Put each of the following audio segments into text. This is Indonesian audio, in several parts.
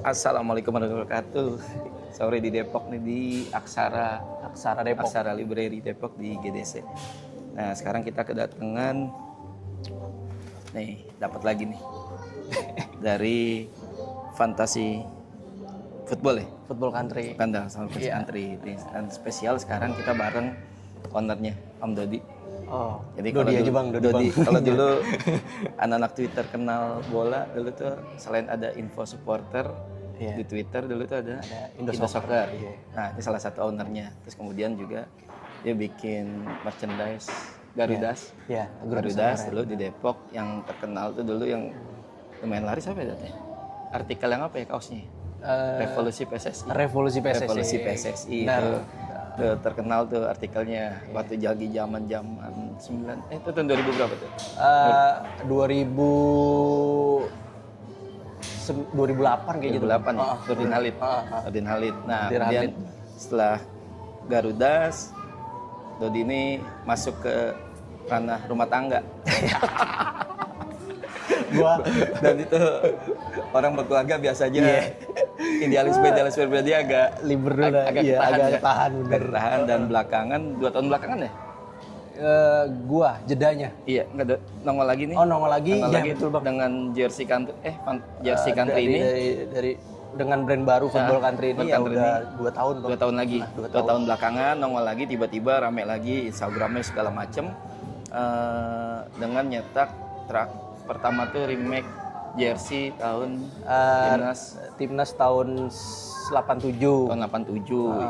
Assalamualaikum warahmatullahi wabarakatuh. Sore di Depok nih di Aksara Depok. Aksara Library Depok di GDC. Nah sekarang kita kedatangan nih dapat lagi nih dari Fantasi Football ya. Football Country. Kandang sama Country. Dan spesial sekarang kita bareng ownernya Om Dodi. Oh, Jadi Dodi aja bang, Dodi bang. Kalau dulu anak-anak Twitter kenal bola dulu tuh selain ada info supporter di Twitter dulu tuh ada Indosoccer. Iya. Nah ini salah satu ownernya. Terus kemudian juga dia bikin merchandise Garudas. Iya, Garudas dulu di Depok yang terkenal tuh dulu yang lumayan laris apa ya datanya? Artikel yang apa ya kaosnya? Revolusi PSSI. Revolusi PSSI. Revolusi PSSI itu. Tuh, terkenal tuh artikelnya waktu lagi zaman 9 itu tahun 2000 berapa tuh? 2008 kayak gitu. 2008 ya. Nurdin Halid. Nurdin Halid. Nah, kemudian setelah Garudas Dodi ini masuk ke ranah rumah tangga. Dan itu orang berkeluarga biasa aja. Idealisme pribadi agak liber dulu agak tahan dan belakangan 2 tahun belakangan ya jedanya nggak ada nongol lagi nih nongol lagi betul bang dengan jersey country jersey country ini dari dengan brand baru Football Country ini ya udah 2 tahun bang. 2 tahun lagi 2 tahun belakangan nongol lagi tiba-tiba rame lagi Instagramnya segala macem dengan nyetak pertama tuh remake jersey tahun timnas tahun 87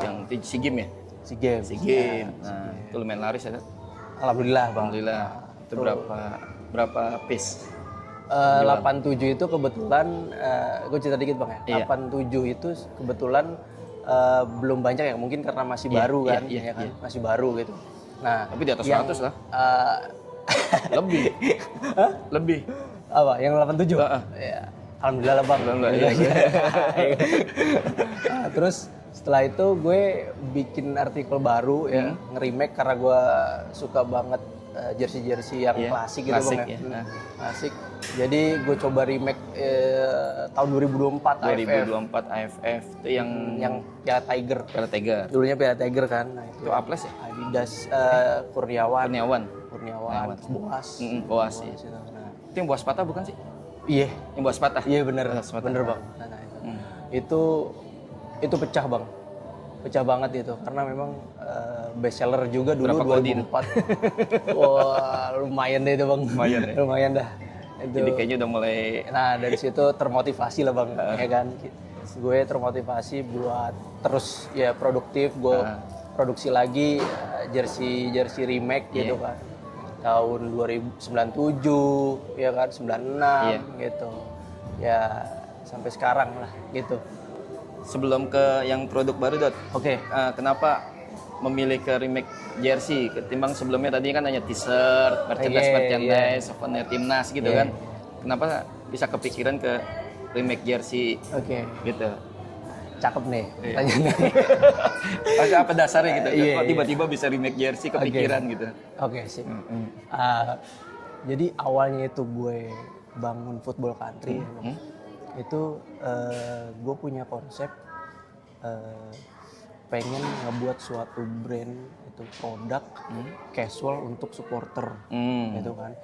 yang SEA Games ya SEA Games nah itu lumayan laris ya alhamdulillah bang. Itu berapa piece 87 itu kebetulan gue cerita dikit bang ya 87 itu kebetulan belum banyak ya mungkin karena masih baru kan masih baru gitu nah tapi di atas 100 lah lebih apa yang 87 ya alhamdulillah lah bang. Terus setelah itu gue bikin artikel baru ya nge-remake karena gue suka banget jersey yang klasik gitu bang ya. Klasik jadi gue coba remake tahun 2024 AFF itu yang Piala Tiger dulunya Piala Tiger kan nah, itu Aples ya Adidas Kurniawan Boas ya. Itu yang Boas patah bukan sih? Iya. Yang Boas patah? Iya bener bang. Itu pecah bang. Pecah banget itu karena memang best seller juga dulu 2004. Wah lumayan deh itu bang. Lumayan dah. Itu. Jadi kayaknya udah mulai. Nah dari situ termotivasi lah bang, ya kan. Gue termotivasi buat terus ya produktif. Gue produksi lagi jersey remake gitu kan. Tahun 2097 ya kan 96 gitu ya sampai sekarang lah gitu. Sebelum ke yang produk baru Dot, kenapa memilih ke remake jersey ketimbang sebelumnya tadi kan hanya t-shirt, merchandise, souvenir timnas gitu kan? Kenapa bisa kepikiran ke remake jersey gitu? Cakep nih pertanyaannya. Apa dasarnya gitu? Kok tiba-tiba bisa remake jersey kepikiran gitu? Sip. Jadi awalnya itu gue bangun Football Country itu gue punya konsep pengen ngebuat suatu brand itu produk casual untuk supporter gitu kan.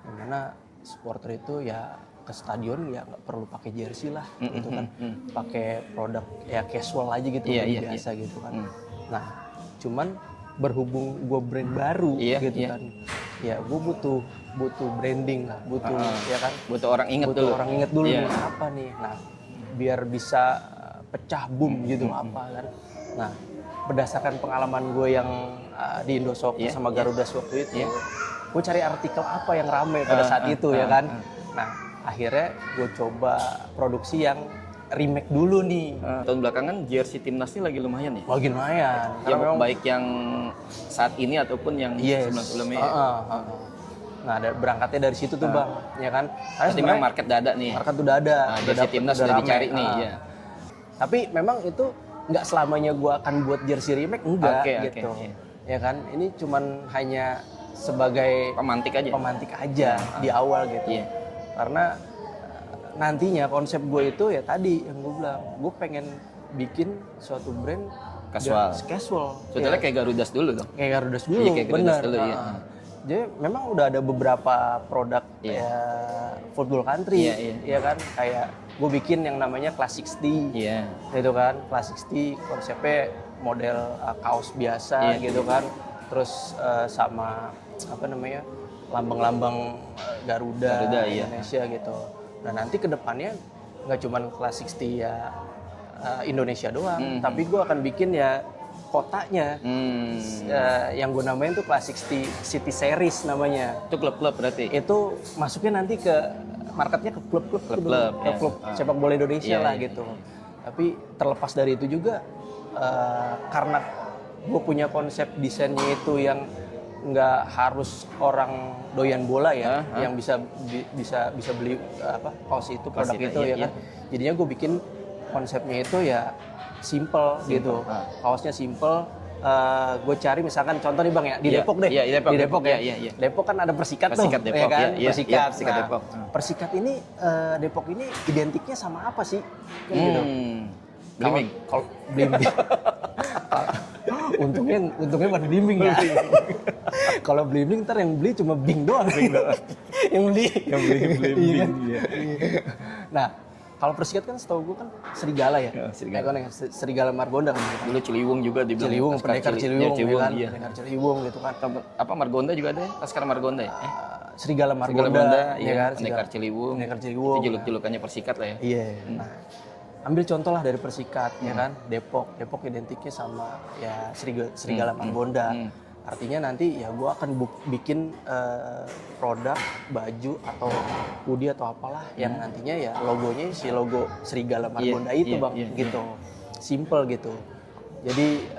Dimana supporter itu ya ke stadion ya nggak perlu pakai jersey lah gitu kan, pakai produk ya casual aja gitu biasa gitu kan. Nah cuman berhubung gue brand baru gitu kan ya gue butuh branding lah, butuh orang inget dulu nih apa nih, nah biar bisa pecah boom gitu apa kan. Nah berdasarkan pengalaman gue yang di Indosoccer sama Garudas waktu itu gue cari artikel apa yang rame pada saat itu ya kan. Nah akhirnya gue coba produksi yang remake dulu nih. Tahun belakangan jersey timnas ini lagi lumayan ya? Lagi lumayan. Ya, baik yang saat ini ataupun yang sebelum-sebelumnya. Nah berangkatnya dari situ tuh bang, ya kan? Karena memang market udah ada nih. Market udah ada. Jersey timnas udah dicari nih. Tapi memang itu nggak selamanya gue akan buat jersey remake enggak gitu. Ya kan? Ini cuman hanya sebagai pemantik aja di awal gitu. Karena nantinya konsep gue itu ya tadi yang gue bilang, gue pengen bikin suatu brand Casual. casual. Sebetulnya kayak Garudas dulu dong. Kayak Garudas dulu, Iya, kayak Garudas bener. dulu, iya. Jadi memang udah ada beberapa produk ya football country, ya kan. Kayak gue bikin yang namanya Classic Tee, gitu kan. Classic Tee konsepnya model kaos biasa, gitu kan. Terus sama apa namanya lambang-lambang Garuda Indonesia gitu. Nah nanti kedepannya nggak cuman Classic Tee ya Indonesia doang, tapi gue akan bikin ya kotanya yang gue namain tuh Classic City Series namanya. Itu klub-klub berarti? Itu masuknya nanti ke marketnya ke klub-klub sepak bola Indonesia lah gitu. Tapi terlepas dari itu juga karena gue punya konsep desainnya itu yang nggak harus orang doyan bola ya, yang bisa beli kaos itu produk itu ya kan. Jadinya gue bikin konsepnya itu ya simple gitu. Kaosnya simple. Gue cari misalkan contoh nih Bang ya di Depok deh. Di Depok ya. Depok kan ada Persikat tuh, Depok, ya kan? Persikat. Persikat Depok. Persikat ini Depok ini identiknya sama apa sih? Kan gitu. Blimbing. Kalau blimbing. untungnya bukan blimbing ya. Kalau blimbing ntar yang beli cuma bing doang. yang beli blimbing. Iya. Nah, kalau Persikat kan setahu gue kan serigala ya. Serigala. Kan serigala Margonda kan. Dulu Ciliwung juga dibilang. Ciliwung, pendekar Ciliwung, kan? Iya. Pendekar Ciliwung gitu kan. Apa Margonda juga ada ya? Laskar Margonda ya? Serigala Margonda, ya kan? Pendekar Ciliwung. Ciliwung. Itu juluk-julukannya Persikat lah ya. Iya. Nah, ambil contoh lah dari Persikat ya kan. Depok identiknya sama ya serigala Margonda. Artinya nanti ya gue akan bikin produk, baju atau hoodie atau apalah yang nantinya ya logonya si logo serigala Margonda itu Bang, gitu. Simple gitu. Jadi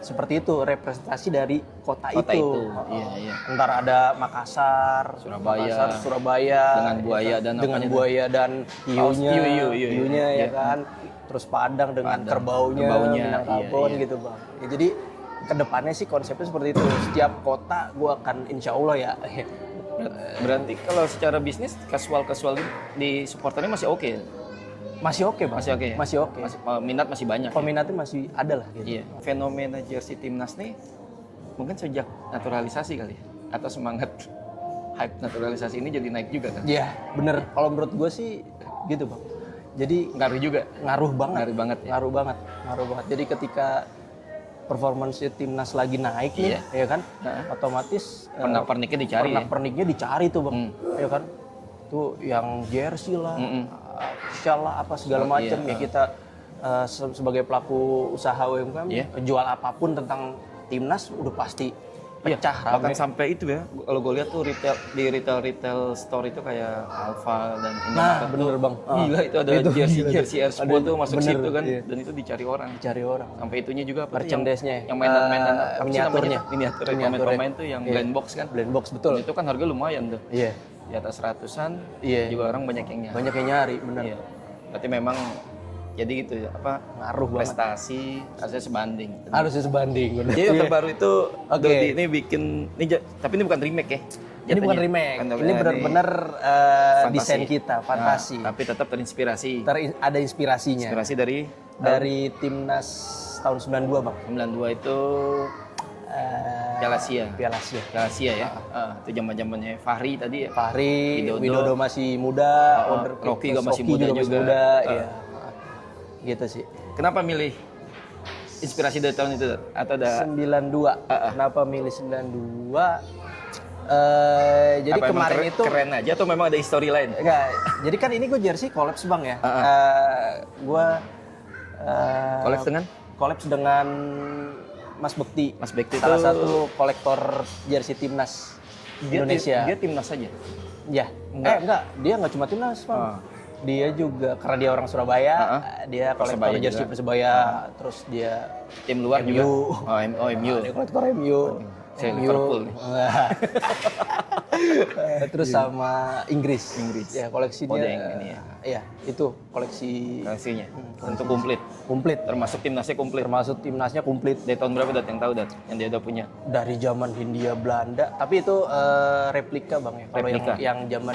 seperti itu representasi dari kota itu. Entar ada Makassar, Surabaya dengan buaya dan hiunya ya kan. Terus Padang dengan kerbaunya Minangkabau gitu Bang. Ya, jadi kedepannya sih konsepnya seperti itu. Setiap kota gue akan insya Allah ya. Berarti kalau secara bisnis casual di supporternya masih oke? Masih oke Bang. Masih oke. Minat masih banyak. Peminatnya masih ada lah gitu. Iya. Fenomena jersey timnas nih mungkin sejak naturalisasi kali ya? Atau semangat hype naturalisasi ini jadi naik juga kan? Iya bener. Kalau menurut gue sih gitu Bang. Jadi ngaruh banget. Jadi ketika performance timnas lagi naik nih, ya kan? Otomatis pernak-perniknya dicari tuh Bang, ya kan? Tuh yang jersey lah, shawl lah, apa segala macam ya kita sebagai pelaku usaha UMKM jual apapun tentang timnas udah pasti pecah bahkan sampai itu ya, kalau gue lihat tuh retail store itu kayak Alfa dan Indomaret. Bener Bang. Gila itu ada jersey Air Sport tuh masuk situ kan, dan itu dicari orang. Sampai itunya juga merchandise-nya, yang mainan miniaturnya, pemain tuh yang blind box kan. Blind box betul. Itu kan harga lumayan tuh. Iya. Di atas ratusan. Juga orang banyak yang nyari. Bener. Iya. Berarti memang jadi gitu ya, ngaruh prestasi harusnya sebanding. Bener. Jadi yang terbaru itu Dodi ini bikin tapi ini bukan remake ya. Ini bukan remake. Ini benar-benar desain kita, fantasi. Tapi tetap terinspirasi. Ada inspirasinya. Inspirasi dari timnas tahun 92 Bang. 92 itu Piala Asia ya. Itu zaman-zamannya Fahri tadi ya. Widodo masih muda, Rocky juga masih muda. Iya. Gitu sih. Kenapa milih inspirasi dari tahun itu atau ada 92? Kenapa milih 92? Jadi apa kemarin itu keren aja atau memang ada history lain? Enggak. Jadi kan ini gue jersey collabs Bang ya. Gue collabs dengan Mas Bekti. Salah satu kolektor jersey timnas Indonesia. Dia timnas saja? Ya. Enggak. Dia nggak cuma timnas Bang. Dia juga karena dia orang Surabaya, dia kolektor jersey Persebaya, terus dia tim luar MU. Juga. MU. Dia kolektor MU. Liverpool. Terus sama Inggris. Ya koleksinya. Ini ya. Iya, itu koleksinya. Tentu komplit. Termasuk timnasnya komplit. Dari tahun berapa yang tahu yang dia udah punya? Dari zaman Hindia Belanda, tapi itu replika Bang ya. Kalau yang zaman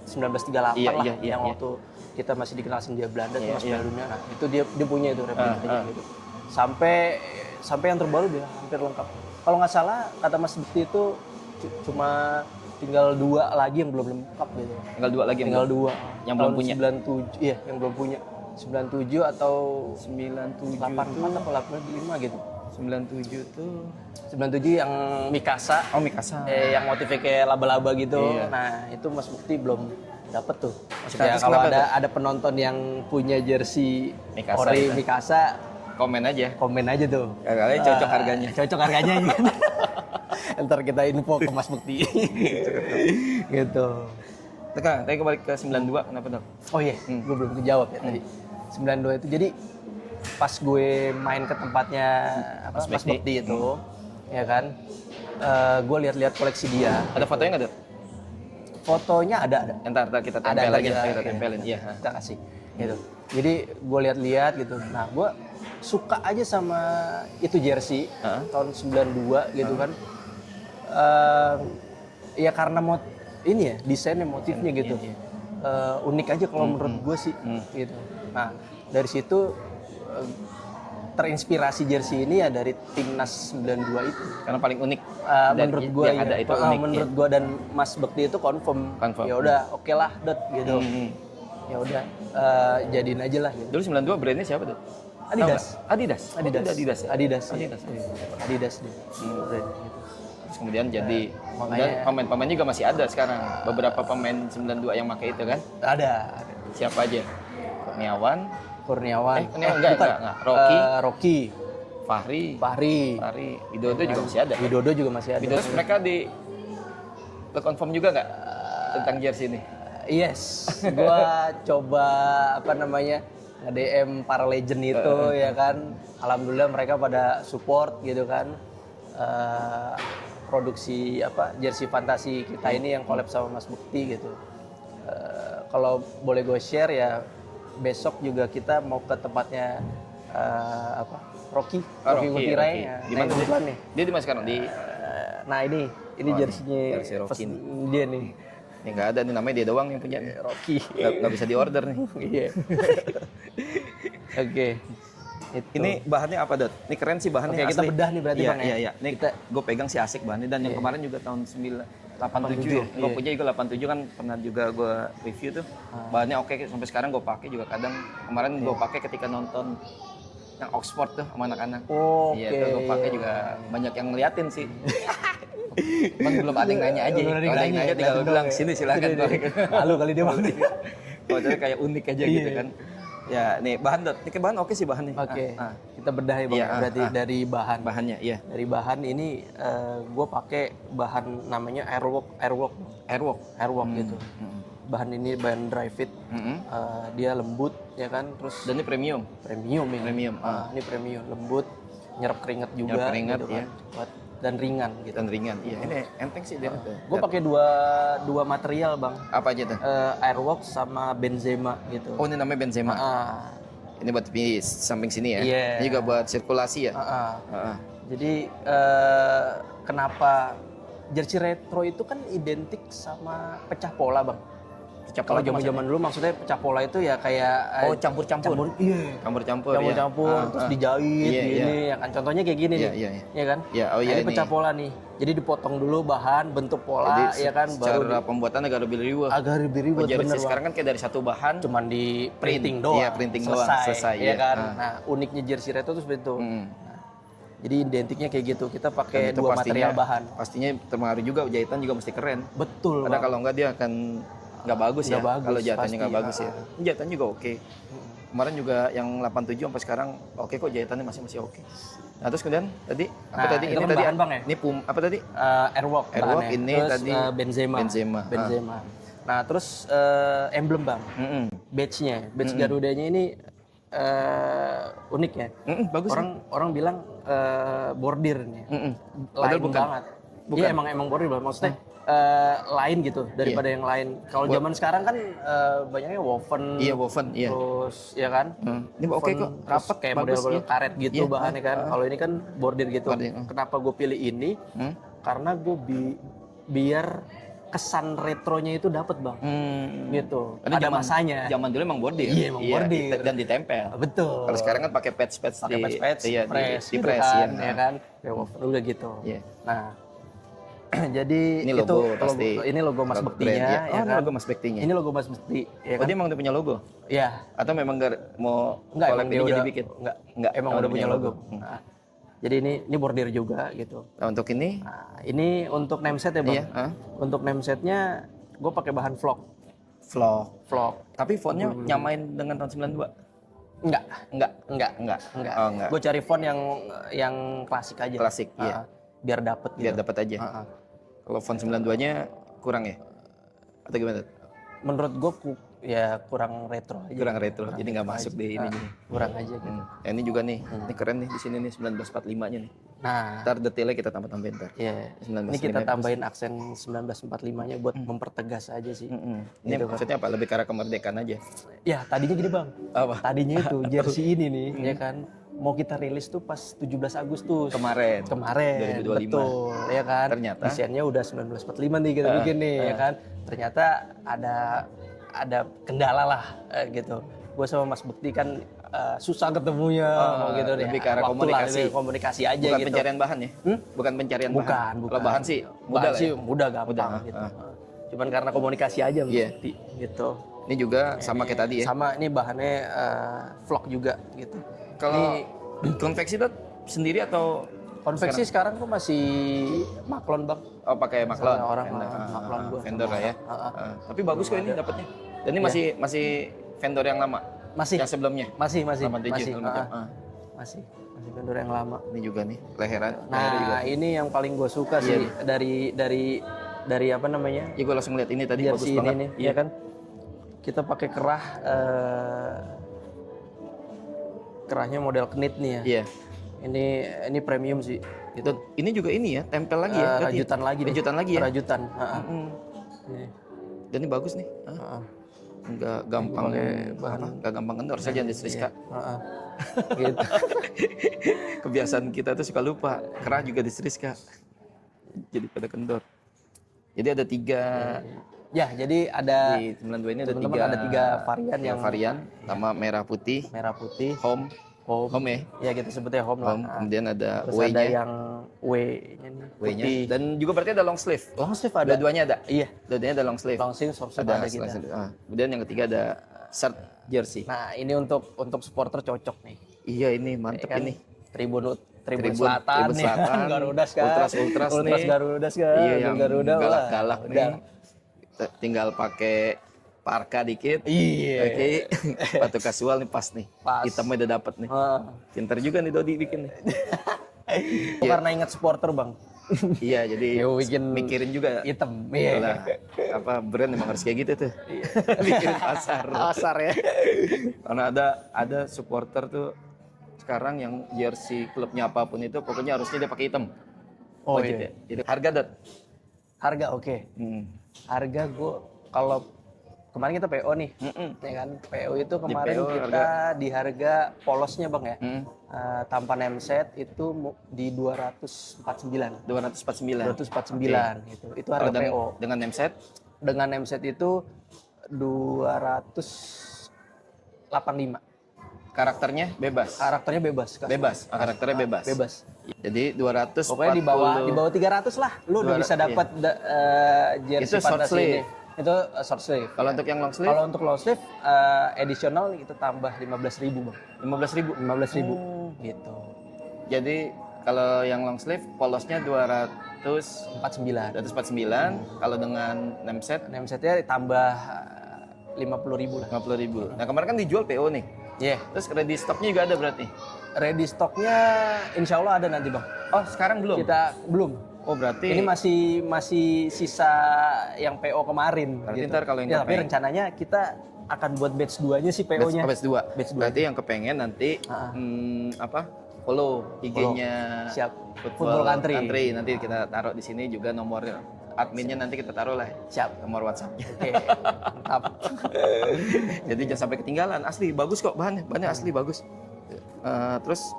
1938 Iya, lah, iya, iya, yang iya. waktu kita masih dikenal Hindia Belanda tuh Iya, Mas iya. Piala Dunia. Nah, itu dia punya itu replikanya gitu. Sampai yang terbaru dia hampir lengkap. Kalau nggak salah kata Mas Bekti itu cuma tinggal 2 lagi yang belum lengkap gitu. Tinggal 2 lagi Tinggal 2. yang belum punya. 97, iya yang belum punya. 97 atau 97 84 atau 85 gitu. 97 tuh 97 yang Mikasa. oh Mikasa. Yang motifnya kayak laba-laba gitu. Iya. Nah, itu Mas Bukti belum dapet tuh. Maksudnya Ya, kalau kenapa ada penonton yang punya jersey Mikasa ori itu. Mikasa, Komen aja. komen aja tuh. Kali cocok harganya. Cocok harganya gitu. Ntar kita info ke Mas Bukti. Gitu. Tekan, tadi kembali ke 92 kenapa dong? Oh iya, gue belum kejawab ya tadi. 92 itu jadi pas gue main ke tempatnya Mas Bekti. Bekti itu, ya kan, gue lihat-lihat koleksi dia. Ada fotonya nggak tuh? Fotonya ada. Ntar kita Ada tempel aja, kita- kita tempelin. Iya. Kita kasih, gitu. Jadi gue lihat-lihat gitu. Nah, gue suka aja sama itu jersey tahun 92 gitu kan. Ya karena ini ya desainnya, motifnya gitu. Iya. Unik aja kalau menurut gue sih, gitu. Nah, dari situ terinspirasi jersey ini ya dari timnas 92 itu. Karena paling unik. Menurut gue yang ada itu unik. menurut gue dan Mas Bekti itu confirm. Confirm. Ya udah, oke lah, Dot gitu. Ya udah, jadiin aja lah gitu. Dulu 92 brandnya siapa tuh? Adidas. Tahu nggak? Adidas. Adidas. Oh, Adidas. Ya? Adidas. Adidas. Iya. Adidas dia. Brand gitu. Terus kemudian jadi makanya- dan pemain-pemain juga masih ada sekarang. Beberapa pemain 92 yang pakai itu kan. Ada. Siapa aja? Kurniawan, Kurniawan. Kurniawan bukan. enggak. Rocky. Rocky. Fahri, Fahri. Widodo juga masih ada. Widodo juga masih ada. Widodo mereka di confirm juga nggak tentang jersey ini? Yes, gua coba nge-DM para legend itu ya kan. Alhamdulillah mereka pada support gitu kan. Produksi jersey fantasi kita ini yang collab sama Mas Bukti gitu. Kalau boleh gue share ya, besok juga kita mau ke tempatnya Rocky Gutirai. Rocky. Ya. Di Nah, mana kebetulan dia? nih. Dia di mana sekarang? Di Nah ini jersey-nya jersey Rocky nih. dia nih. ya nggak ada nih, namanya dia doang yang punya. Rocky. Nggak bisa diorder nih. Iya. Oke. Ini bahannya apa, Dot? Ini keren sih bahannya. Oke, kita asli. bedah nih berarti, Iya, Bang, ya. Iya. Nih gue pegang sih asik bahannya, dan yang kemarin juga tahun 87 ya. Gue iya. punya juga 87 kan, pernah juga gue review tuh. Bahannya oke, sampai sekarang gue pakai juga kadang. Kemarin gue pakai ketika nonton yang Oxford tuh sama anak-anak. Oke. Iya, tuh gue pakai juga banyak yang ngeliatin sih. Cuman belum ada yang nanya aja. Belum ada yang Kalau ada yang nanya, nanya tinggal liatin bilang doang ya. sini silakan. Malu kali dia, Bang. Oh, jadi kayak unik aja gitu kan. Ya, nih bahan, Dot. Ini bahan oke sih bahannya. Oke. Ah, ah. Kita bedah ya, Bang. Iya, Berarti dari bahan. Bahannya, iya. Dari bahan ini gue pakai bahan namanya Airwalk gitu. Bahan ini bahan dry fit. Dia lembut ya kan, terus Dan ini premium. premium ini. Premium, Ini premium, lembut, nyerap keringat juga. Nyerap keringat, gitu kan. iya. Cepat. Dan ringan gitu. Dan ringan. Iya, ini enteng sih dia tuh. Gue pakai dua material, Bang. Apa aja tuh? Airwalk sama Benzema gitu. Oh, ini namanya Benzema. Ini buat di samping sini ya. Iya. Ini juga buat sirkulasi ya. Jadi kenapa jersey retro itu kan identik sama pecah pola, Bang. Pecah Kalau pola tuh zaman-zaman dulu maksudnya pecah pola itu ya kayak Oh, campur-campur. Iya. Campur-campur ya. Campur-campur terus dijahit Iya, gini ya kan. Contohnya kayak gini Iya, nih. iya, iya. Ya kan? Iya, oh iya Ini pecah ini. pola nih. Jadi dipotong dulu bahan, bentuk pola Jadi ya kan, baru cara pembuatan agak lebih ribet. agak lebih ribet Jersey bener, Bang. sekarang kan kayak dari satu bahan. Cuman di printing Print. doang. Iya, printing doang. Selesai, ya iya. kan. Nah, uniknya jersey retro tuh seperti itu. Nah, jadi identiknya kayak gitu. Kita pakai Dan itu dua material bahan. Pastinya terpengaruh juga, jahitan juga mesti keren. Betul. Karena Bang. kalau enggak dia akan nggak bagus Nggak ya. bagus, Kalau jahitannya pasti, nggak bagus ya. Ini jahitannya juga oke. Kemarin juga yang 87 sampai sekarang oke kok, jahitannya masih oke. Nah, terus kemudian tadi apa Nah, tadi? itu kan tadi bahan, Bang, ya? Ini apa tadi? Airwalk Airwalk, bahannya. ini Terus, tadi Benzema. Nah, terus emblem, Bang. Badge-nya, badge Garudanya ini unik ya. Bagus. Orang bilang bordir nih. Padahal Lain bukan. banget. Iya emang bordir, Bang. Maksudnya lain gitu daripada yang lain. Kalau zaman sekarang kan banyaknya woven. Iya, woven, iya. Terus ya kan? Ini oke Woven, kok, terus rapat, kayak bagus, model iya. karet gitu Iya, bahannya kan. Kalau ini kan bordir gitu. Bordir, Kenapa gue pilih ini? Karena gue biar kesan retronya itu dapat bang, gitu. Karena Ada masanya. Zaman dulu emang bordir. Iya, emang bordir. Dan ditempel. Betul. Kalau sekarang kan pakai patch Pakai patch, iya, press, di gitu press kan, ya. ya kan, udah gitu. Iya. Nah, jadi Ini itu logo pasti. ini logo Mas Logo Bektinya, brand, ya. ya Oh, ini kan? logo Mas Bektinya. Ini logo Mas Bekti, ya Oh, kan? dia emang udah punya logo? Iya. Atau memang mau Enggak, collab emang ini dia jadi udah bikin? enggak, emang udah punya logo. Nah, jadi ini bordir juga gitu. Nah, untuk ini? Nah, ini untuk nameset ya bang. Iya. Untuk namesetnya gue pakai bahan vlog. Vlog. Tapi fontnya nyamain dengan tahun 92? Enggak. Enggak. Oh, enggak. Gue cari font yang klasik aja. Klasik, iya. Biar dapet gitu. Biar dapat aja. Kalau font 92-nya kurang ya? Atau gimana? Menurut gue ya kurang retro aja. Kurang retro, jadi nggak masuk di ini. Kurang aja gitu. Ya, ini juga nih, ini keren nih di sini nih 1945-nya nih. Nah, Ntar detailnya kita tambah-tambahin ntar. ya. 1945 Ini kita tambahin aksen 1945-nya buat mempertegas aja sih. Ini maksudnya apa? Lebih ke arah kemerdekaan aja. Ya, tadinya gini bang. Apa? Tadinya itu jersey ini nih, ya kan. Mau kita rilis tuh pas 17 Agustus. Kemarin. 2025. Betul, ya kan. Ternyata? Desainnya udah 1945 nih kita bikin nih, ya kan. Ternyata ada kendala lah, gitu. Gue sama Mas Bekti kan susah ketemunya, gitu deh. Lebih ke arah komunikasi aja Bukan gitu. pencarian bahan ya? Bukan pencarian bahan. Bukan. Kalau bahan sih mudah lah ya? mudah gampang gitu. Cuman karena komunikasi aja Mas Iya. Bekti, gitu. Ini juga sama kayak tadi ya? Sama ini bahannya vlog juga gitu. Kalau konveksi itu sendiri atau Konveksi sekarang tuh masih maklon bang. oh pakai maklon? Sama orang vendor, maklon gua. vendor lah ya. Tapi bagus kok ini dapatnya. Dan ini masih vendor yang lama? Masih. Yang sebelumnya? Masih. 87, Masih vendor yang lama. Ini juga nih leheran. Nah, ini yang paling gue suka sih dari apa namanya? Ya gue langsung lihat ini tadi bagus jersey banget. ini nih, ya kan? Kita pakai kerahnya model knit nih ya. Iya. Ini premium sih. Itu ini juga ini ya, tempel lagi ya. berarti? Rajutan lagi nih. Rajutan lagi ya. Rajutan. Ini. Dan ini bagus nih. Enggak gampang enggak gampang kendor saja di Rizka. Gitu. Kebiasaan kita tuh suka lupa. Kerah juga di Rizka. Jadi pada kendor. Jadi ada 3 ya, jadi ada di 92 ini ada teman-teman ada 3 varian yang varian, sama merah putih, home ya kita sebutnya home lah. Kemudian ada Terus ada W-nya, yang W-nya nih, W-nya. putih. Dan juga berarti ada long sleeve. Long sleeve ada. Dua-duanya ada. Iya. Dua-duanya ada long sleeve. Long sleeve, short sleeve ada kita. Kemudian yang ketiga ada shirt jersey. Nah, ini untuk supporter cocok nih. Iya ini mantep Ya kan? Ini. Tribun Selatan, ya kan? Garudas kan. Ultras nih. Garudas kan. Iya yang Garuda galak-galak wah, nih. Tinggal pakai parka dikit. Iya. Oke. Sepatu kasual nih pas nih. Pas. Hitamnya udah dapet nih. Pinter juga nih Dodi bikin nih. Karena ingat supporter, Bang. Iya, jadi mikirin juga. Hitam. Iya. Lah, apa brand emang harus kayak gitu tuh. Mikirin pasar. Pasar ya. Karena ada supporter tuh sekarang yang jersey klubnya apapun itu pokoknya harusnya dia pakai hitam. Oh wajib iya. ya. Jadi harga Harga oke. Harga gue kalau kemarin kita PO nih, ya kan? PO itu kemarin PO kita di harga polosnya bang ya, tanpa name set itu di 249. 249. 249 gitu. Itu harga PO. Dengan name set? Dengan name set itu 285. Karakternya bebas. Karakternya bebas. Karakternya bebas. Bebas. Jadi 240. Pokoknya di bawah 300 lah. Lu udah bisa dapat jersey itu short fantasi sleeve. ini. Itu short sleeve. Kalau untuk yang long sleeve? Kalau untuk long sleeve additional kita tambah 15.000 bang. 15.000. 15.000 gitu. Jadi kalau yang long sleeve polosnya 249. Kalau dengan name set? Name setnya tambah 50.000 lah. 50.000. Nah kemarin kan dijual PO nih. Iya. Terus ready stocknya juga ada berarti? Ready stocknya insya Allah ada nanti bang. Oh sekarang belum? Kita belum. Oh berarti ini masih sisa yang PO kemarin. Berarti gitu. ntar kalau yang tapi rencananya kita akan buat batch 2-nya sih PO-nya. Batch 2. Berarti yang kepengen nanti follow IG-nya Football Country. Nanti kita taruh di sini juga nomor adminnya nanti kita taruh lah. Siap. Nomor WhatsApp-nya. Oke. Mantap. Jadi jangan sampai ketinggalan. Asli bagus kok bahannya asli bagus. Terus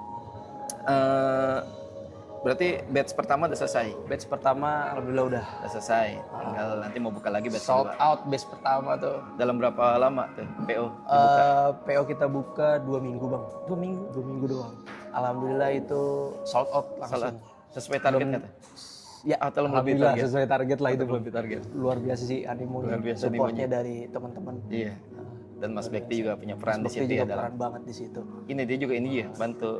Berarti batch pertama udah selesai. Batch pertama alhamdulillah udah Udah selesai. Tinggal nanti mau buka lagi batch sold kedua. out batch pertama tuh. Dalam berapa lama tuh PO dibuka? PO kita buka 2 minggu bang. 2 minggu. 2 minggu doang. Alhamdulillah itu sold out langsung. Salah. Sesuai target nggak tuh? Ya, Atau lebih alhamdulillah target? sesuai target lah itu. Lebih target. Luar biasa sih animonya, Luar biasa supportnya dari teman-teman. Iya. Dan Mas Bekti juga punya peran di Bukti situ ya juga dalam. peran banget di situ. Ini dia juga ini ya bantu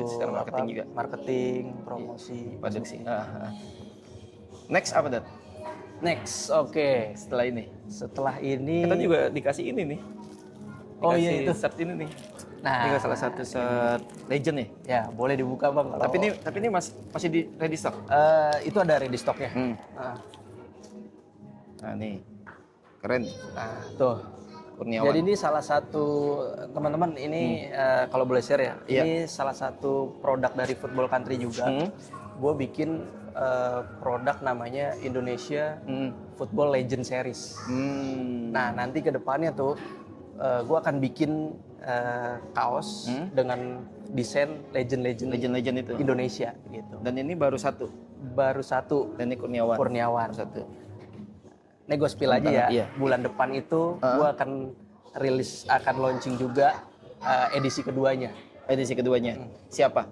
secara marketing apa, juga. marketing, promosi, Produksi. Next apa dat? Next, oke. Setelah ini. Setelah ini, Kita juga dikasih ini nih. Oh iya, Dikasih itu. shirt ini nih. nah, Ini juga salah satu shirt legend ya. ya boleh dibuka bang. Kalau, Tapi ini masih di ready stock. itu ada ready stocknya. Nah, nih keren. Nah, tuh. Kurniawan. Jadi ini salah satu teman-teman ini kalau boleh share ya, Iya. ini salah satu produk dari Football Country juga. Gue bikin produk namanya Indonesia Football Legend Series. Nah nanti ke depannya tuh gue akan bikin kaos dengan desain legend-legend Legend-legend itu. Indonesia gitu. Dan ini baru satu. Baru satu Dan ini Kurniawan. Kurniawan. Satu. Nih gue spill aja ya. Iya. Bulan depan itu gue akan launching juga edisi keduanya. Edisi keduanya. Siapa?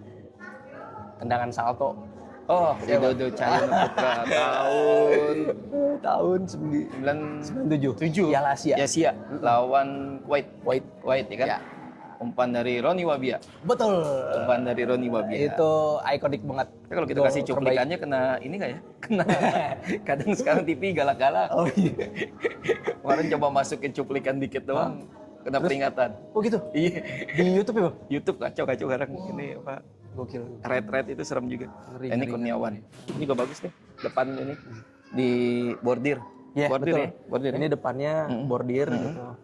Tendangan salto. Oh, Widodo Cahyono Putra tahun 97. Piala Asia. Asia lawan Kuwait. Kuwait ya kan? Ya. Umpan dari Roni Wabia. Betul. Umpan dari Roni Wabia. Itu ikonik banget. Tapi kalau kita Gol kasih cuplikannya kena ini nggak ya? Kena. Kadang sekarang TV galak-galak. Oh iya. Kemarin coba masukin cuplikan dikit doang. Kena peringatan. Oh gitu. Iya. Di YouTube ya bang? YouTube kacau sekarang. Ini apa? Gokil. Red itu serem juga. Ngeri, Ini ngeri, Kurniawan. Ini juga bagus nih. Depan ini di bordir. Iya Bordir betul. ya? Bordir ya? Ini depannya bordir gitu.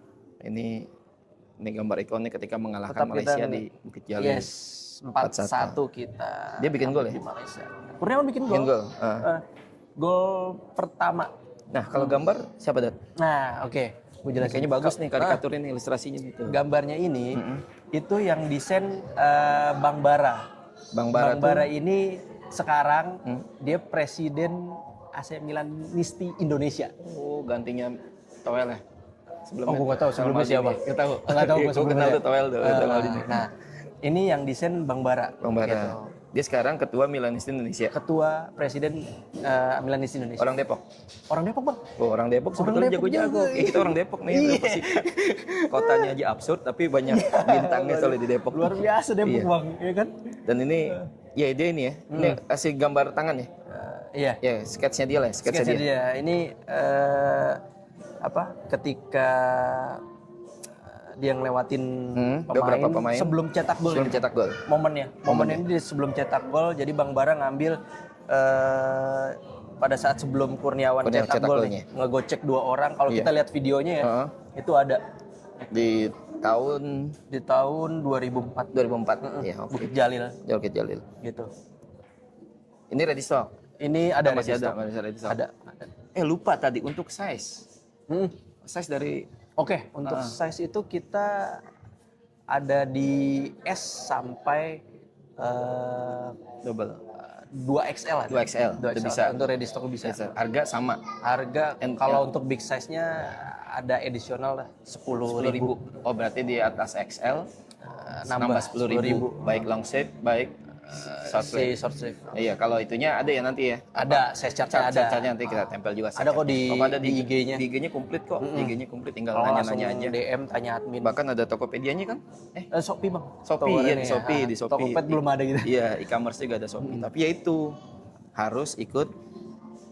Ini gambar ikonnya ketika mengalahkan Tetap kita Malaysia di Bukit Jalil. Yes. 4-1 kita. Dia bikin gol ya? Di Malaysia. Kurniawan bikin gol. Bikin gol. Gol pertama. Nah, kalau gambar siapa, Dat? Nah, oke. Gue jelasin. Kayaknya bagus nih karikatur ini, ilustrasinya gitu. Gambarnya ini itu yang desain Bang Bara. Bang Bara Bang Bara ini sekarang dia presiden AC Milan Nisti Indonesia. Oh, gantinya Toel ya? Sebelumnya. Oh, gue gak tahu sebelumnya siapa. Gak tahu. Nggak tahu gue Gue sebelumnya. kenal tuh Toel tuh. Maldini. Nah, ini yang desain Bang Bara. Bang Bara. Gitu. Dia sekarang ketua Milanis Indonesia. Ketua presiden Milanis Indonesia. Orang Depok. Orang Depok bang. Oh, orang Depok sebetulnya Depok jago-jago. juga. Kita orang Depok nih. Depok sih. Kotanya aja absurd tapi banyak bintangnya soalnya di Depok. Luar biasa Depok Iya. bang, ya kan? Dan ini ya dia ini ya. Ini kasih gambar tangan ya. Iya. Ya, sketsnya dia lah, sketsnya Sketsa dia. dia. Ini ketika dia ngelewatin beberapa pemain sebelum cetak gol. Sebelum ini. cetak gol. Momennya ini dia sebelum cetak gol. Jadi Bang Bara ngambil pada saat sebelum Kurniawan cetak cetak gol golnya. nih, ngegocek 2 orang. Kalau Iya. kita lihat videonya ya, itu ada Di tahun di tahun 2004 2004. Ya, oke. Bukit Jalil Bukit Jalil. gitu. Ini ready stock. Ini ada Masih ready stock. masih ready stock. Ada. Lupa tadi untuk size. Size dari Oke, untuk size itu kita ada di S sampai double 2XL ada. 2XL, itu bisa. Untuk ready stock bisa. harga sama. Harga kalau untuk big size-nya ada additional lah 10.000. Oh, berarti di atas XL Nambah nambah 10.000. Baik long shape, baik short Si sleeve. short sleeve. Iya, kalau itunya ada ya nanti ya. Ada size chart-nya ada. Cat-catnya nanti kita tempel juga. Ada kok di ada di IG-nya. Di IG-nya komplit kok. IG-nya komplit, tinggal Kalau langsung nanya-nanya aja. DM tanya admin. Bahkan ada Tokopedia-nya kan? Shopee bang. Shopee, iya di Shopee, di Shopee. Tokopet belum ada gitu. Iya, e-commerce juga ada Shopee. Tapi ya itu harus ikut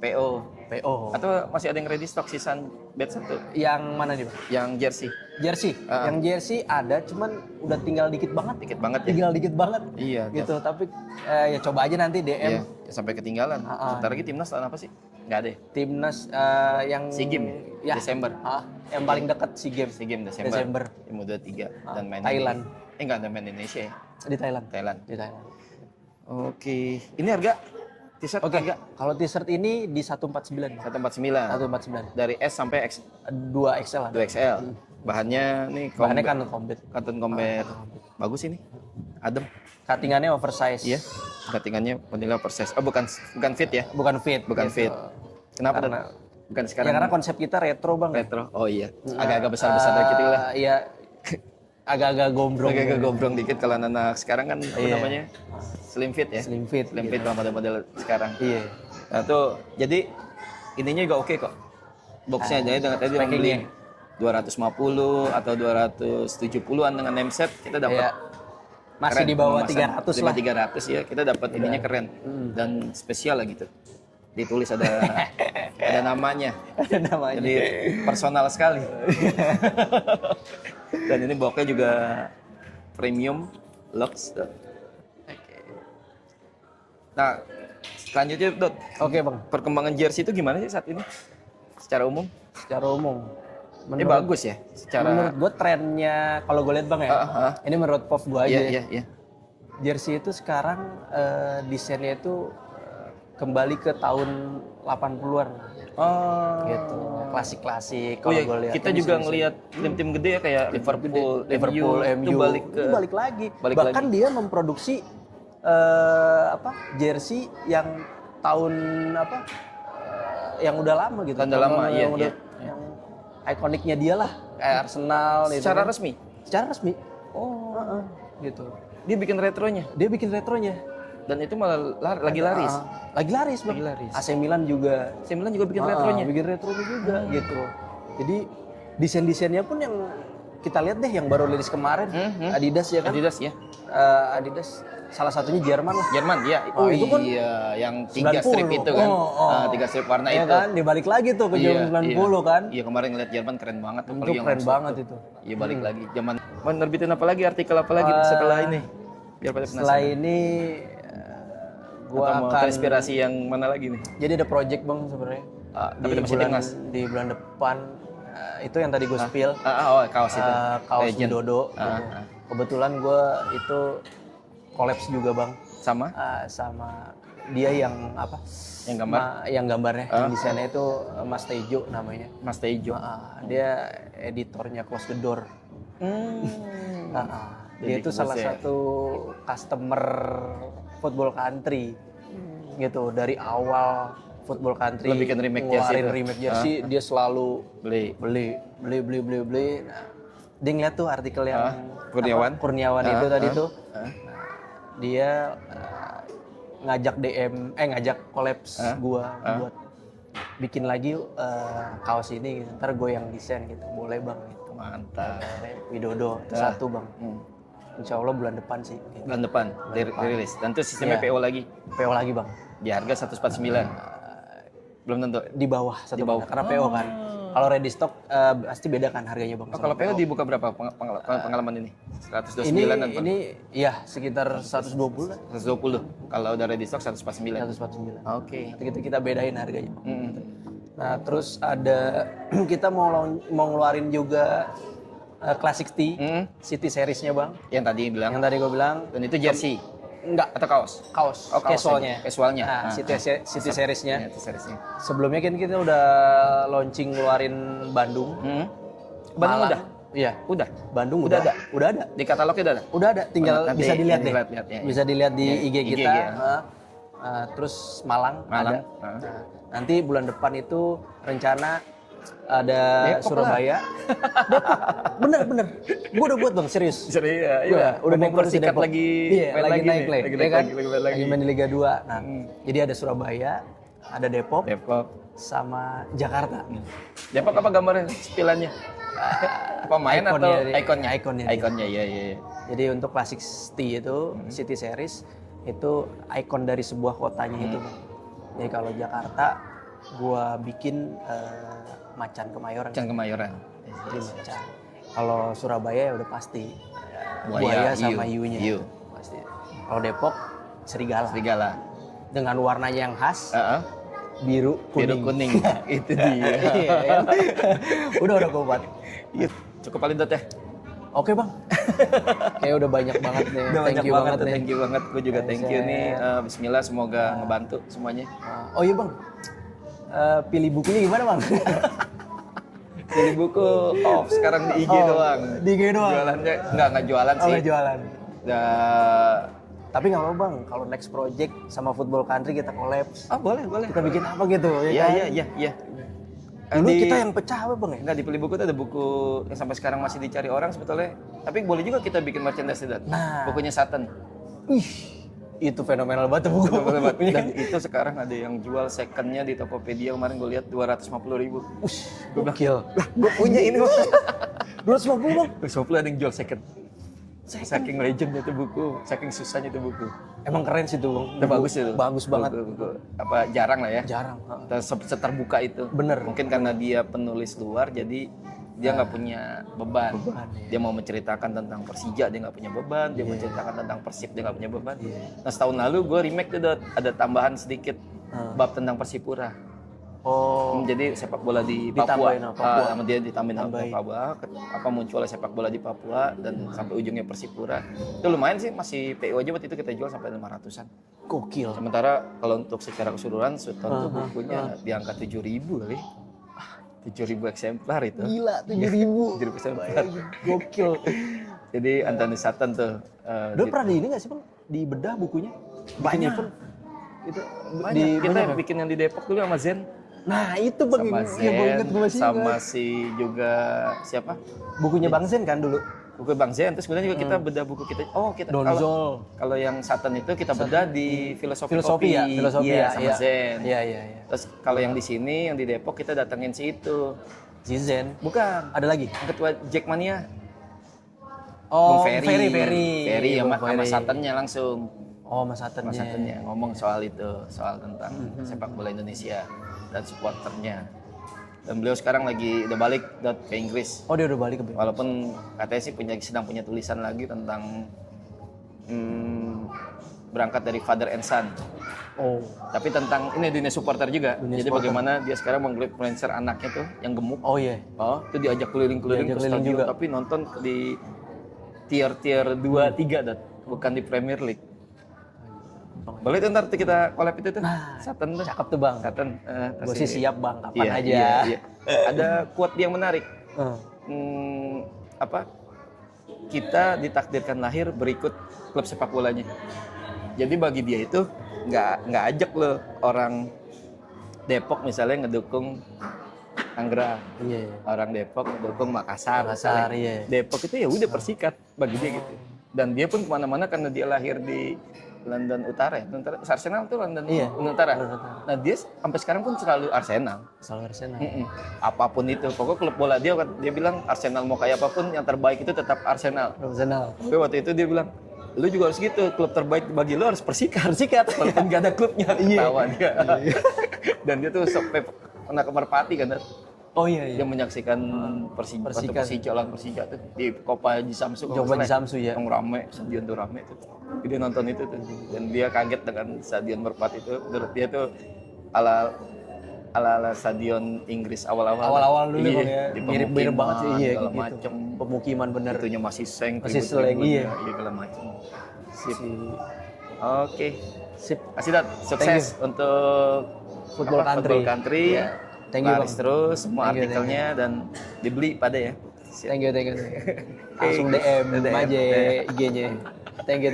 PO. PO. Atau masih ada yang ready stock sisan batch 1 Yang mana nih bang? yang jersey. Jersey. Yang jersey ada, cuman udah tinggal dikit banget. Dikit banget ya. Tinggal dikit banget. Iya, Gitu. Tapi ya coba aja nanti DM. Iya, ya sampai ketinggalan. Bentar lagi timnas tahun apa sih? Nggak ada ya? Timnas yang SEA Games ya, Desember. Yang paling dekat SEA Games. SEA Games Desember. Desember. U23 dan main Thailand. Enggak ada main Indonesia ya. Di Thailand. Thailand. Di Thailand. Oke. Ini harga t-shirt Oke. harga Kalau t-shirt ini di 149. 149. 149. Dari S sampai 2XL ada. 2XL. Bahannya nih Bahannya kan combat. Cotton combat. Bagus ini. adem. Cuttingannya oversize. Iya. Cuttingannya vanilla oversize. Oh, bukan fit ya? Bukan fit. Bukan gitu. fit. Kenapa Karena- Dot? Bukan sekarang Ya karena konsep kita retro bang. retro. Oh iya. Agak-agak besar-besar dikit lah. Iya. Agak-agak gombrong. Agak-agak gombrong dikit kalau anak sekarang kan apa namanya? Slim fit ya. Slim fit. Slim fit model-model sekarang. Iya. Nah tuh, jadi ininya juga oke kok. Boxnya jadi dengan tadi orang beli 250 atau 270-an dengan name set kita dapat Iya. Masih di bawah 300 lah. 300 ya, kita dapat ininya keren dan spesial lah gitu. Ditulis ada ada namanya. Ada namanya. Jadi personal sekali. Dan ini boxnya juga premium lux. Nah, selanjutnya Dot, Oke bang. perkembangan jersey itu gimana sih saat ini? Secara umum? Secara umum. Ini bagus ya, secara Menurut gue trennya, kalau gue lihat bang ya, ini menurut POV gue aja. iya, iya. Jersey itu sekarang desainnya itu kembali ke tahun 80-an Oh, gitu. Klasik-klasik oh kalau iya, gue lihat. kita juga ngelihat tim-tim gede ya kayak Liverpool, Liverpool, MU, itu balik ke itu balik lagi. balik Bahkan dia memproduksi jersey yang tahun yang udah lama gitu. Tahun udah lama, yang iya, udah, iya. yang ikoniknya dia lah, kayak Arsenal gitu. secara kan. resmi. Secara resmi. Oh, gitu. Dia bikin retronya Dia bikin retronya. dan itu malah lagi laris. Lagi laris bang. Lagi laris. AC Milan juga. AC Milan juga bikin retronya. Bikin retronya juga gitu. Jadi desain-desainnya pun yang kita lihat deh yang baru rilis kemarin Adidas ya kan. Adidas ya. Adidas salah satunya Jerman lah. Jerman ya. Oh, itu kan iya, yang 3 strip 90. itu kan. Oh. 3 strip warna Ya itu. kan, dibalik lagi tuh ke zaman 90 kan. Iya, kemarin ngeliat Jerman keren banget tuh. Itu apalagi yang keren Oxford banget tuh. itu. Iya, balik lagi. Zaman mau nerbitin apa lagi, artikel apa lagi setelah ini? Biar pada Setelah penasaran. ini gua Atau mau akan inspirasi yang mana lagi nih? jadi ada project bang sebenarnya. Tapi masih timnas. Di bulan depan itu yang tadi gue spill. Oh, kaos itu. Kaos Legend. Widodo. gitu. Kebetulan gue itu collabs juga bang Sama sama dia yang apa? yang gambar Yang gambarnya, yang desainnya itu Mas Tejo namanya. Mas Tejo. Dia editornya Close the Door. Dia itu salah satu customer Football Country gitu dari awal Football Country Lo bikin remake jersey ngeluarin itu? remake jersey dia selalu Beli. beli. Nah, dia ngeliat tuh artikel yang Kurniawan? Kurniawan itu tadi tuh. Nah, dia ngajak ngajak collabs gua buat bikin lagi kaos ini gitu. Ntar gue yang desain gitu. Boleh bang gitu. Mantap. Widodo itu satu bang. Insya Allah bulan depan sih. Gitu. Bulan depan dirilis. Dan itu sistemnya Iya. PO lagi. PO lagi bang. Di harga 149. Belum tentu. Di bawah satu Di bawah. karena PO kan. Kalau ready stock pasti beda kan harganya bang. Oh, kalau PO dibuka berapa pengalaman ini? 129 ini atau ini ya sekitar 120 lah. 120. Kalau udah ready stock 149. 149. Oke. Nanti kita bedain harganya. Nah terus ada kita mau ngeluarin juga Classic T City Series-nya bang. Yang tadi bilang. Yang tadi gue bilang. Dan itu jersey Enggak, atau kaos? kaos, Oh, kaos casualnya. aja. Casualnya. Nah, City Series-nya. Ya, itu seriesnya. Sebelumnya kan kita udah launching ngeluarin Bandung. Bandung Malang. udah? Iya. Udah. Bandung Udah udah ada? Udah ada. Di katalognya udah ada? Udah ada, tinggal Nanti bisa dilihat deh. lihat, ya. Bisa dilihat di IG IG kita. ya. Terus Malang, Malang, ada. Nah, nanti bulan depan itu rencana ada Depok Surabaya. Depok. Bener. Gue udah buat bang, serius. Serius, Udah naik Persikat ke Depok. lagi Iya, main lagi naik nih. lagi, Lagi ya naik kan? lagi. Lagi main di Liga 2. Nah, jadi ada Surabaya, ada Depok, Depok. sama Jakarta. Depok apa gambarnya? Spilannya? Pemain atau ikonnya? Ikonnya. Ikonnya, iya. Jadi untuk Classic T itu City Series itu ikon dari sebuah kotanya itu. Bang. Jadi kalau Jakarta gua bikin Macan Kemayoran. Macan Kemayoran. Jadi Macan. Kalau Surabaya ya udah pasti Buaya, sama hiu. hiunya. Hiu. Pasti. Kalau Depok Serigala. Serigala. Dengan warnanya yang khas biru Biru kuning. kuning. Itu dia. Iya, kan? udah gua buat. Iya, cukup paling dot ya. Oke bang. Kayak udah banyak banget nih. Udah banyak banget, nih. thank you banget. Gue juga thank you nih. Bismillah, semoga ngebantu semuanya. Oh iya bang, pilih bukunya gimana bang? Jadi buku off sekarang di IG doang. Di IG doang. Jualannya nggak jualan Oh sih. nggak jualan. Tapi nggak apa bang, kalau next project sama Football Country kita collabs. Boleh. Kita bikin apa gitu ya Iya, kan? iya. Dulu kita yang pecah apa bang ya? Enggak, di Peli Buku tuh ada buku yang sampai sekarang masih dicari orang sebetulnya. Tapi boleh juga kita bikin merchandise itu. Nah. Bukunya Satan. Wih, itu fenomenal banget tuh buku. Dan itu sekarang ada yang jual secondnya di Tokopedia, kemarin gue lihat 250.000. Gokil. Gue punya ini. 250 bang? 250 ada yang jual second. Saking legendnya itu buku, saking susahnya itu buku. Emang keren sih tuh bang. Itu bagus itu. Bagus banget. Buku. Apa jarang lah ya. Jarang. Seterbuka itu. Bener. Mungkin karena dia penulis luar, jadi dia nggak punya beban. Dia mau menceritakan tentang Persija, dia nggak punya beban. Dia menceritakan tentang Persib, dia nggak punya beban. Nah setahun lalu gue remake tuh ada tambahan sedikit bab tentang Persipura. Oh. Jadi sepak bola di Papua. Ditambahin Papua. Sama dia ditambahin sama Papua. Apa munculnya sepak bola di Papua dan sampai ujungnya Persipura. Itu lumayan sih, masih PO aja waktu itu kita jual sampai 500-an. Gokil. Sementara kalau untuk secara keseluruhan Sultan tuh bukunya di angka 7.000 kali. 7.000 eksemplar itu. Gila, 7.000. 7.000 eksemplar. Gokil. Jadi Antoni Satan tuh. Dulu pernah di ini nggak sih bang? Di bedah bukunya? Banyak. Itu Banyak. Kita bikin yang di Depok dulu sama Zen. Nah itu bang Sama yang gue Zen, inget gue masih sama inget. si juga siapa? Bukunya Bang Zen kan dulu? Buku Bang Zen, terus kemudian juga kita bedah buku kita. Oh kita Donzol. kalau yang Satan itu kita bedah di filosofi ya, filosofi iya, ya, sama Zen. Iya. Terus kalau yang di sini, yang di Depok kita datengin si itu. Si Zen. Bukan. Ada lagi? Yang ketua Jackmania. Oh, Bung Ferry sama Ferry. Satannya langsung. Oh, Mas Satannya. Mas Satannya ngomong soal itu, soal tentang sepak bola Indonesia dan supporternya. Dan beliau sekarang lagi udah balik ke Inggris. Oh, dia udah balik ke Walaupun katanya sih sedang punya tulisan lagi tentang berangkat dari father and son. Oh. Tapi tentang ini dunia supporter juga. Jadi bagaimana dia sekarang menginfluencer anaknya tuh yang gemuk. Oh iya. Oh, itu diajak keliling-keliling ke stadion juga. Tapi nonton di tier 2 3 dan bukan di Premier League. Boleh tuh ntar kita collab itu tuh. Satan tuh. Cakep tuh bang. Satan. Gue sih siap bang, kapan aja. Iya. Ada quote yang menarik. Kita ditakdirkan lahir berikut klub sepak bolanya. Jadi bagi dia itu nggak ajak lo orang Depok misalnya ngedukung Tangerang. Iya. Orang Depok ngedukung Makassar. Iya. Depok itu ya udah Persikat bagi dia gitu. Dan dia pun kemana-mana karena dia lahir di London Utara ya. Arsenal tuh London Utara. Nah dia sampai sekarang pun selalu Arsenal. Apapun itu, pokoknya klub bola dia bilang Arsenal mau kayak apapun yang terbaik itu tetap Arsenal. Tapi waktu itu dia bilang, lu juga harus gitu, klub terbaik bagi lu harus Persikat. Walaupun gak ada klubnya, ketawa dia. Dan dia tuh sampai pernah ke Merpati kan. Oh iya. Dia menyaksikan Persija lawan Persija tuh di Copa Haji Samsu. Copa Haji Samsu ya. Yang rame, stadion tuh rame tuh. Dia nonton itu tuh. Dan dia kaget dengan stadion Merpati itu. Menurut dia tuh ala stadion Inggris awal-awal dulu ya. Mirip banget sih segala gitu. macem. Pemukiman bener. Itunya masih seng. Iya. Segala macem. Sip. Oke. Sip. Kasih Dat. Sukses untuk Football Country. Ya. Thank you Laris bang. terus semua artikelnya dan dibeli pada ya. Thank you. Langsung DM aja IG-nya. Thank you.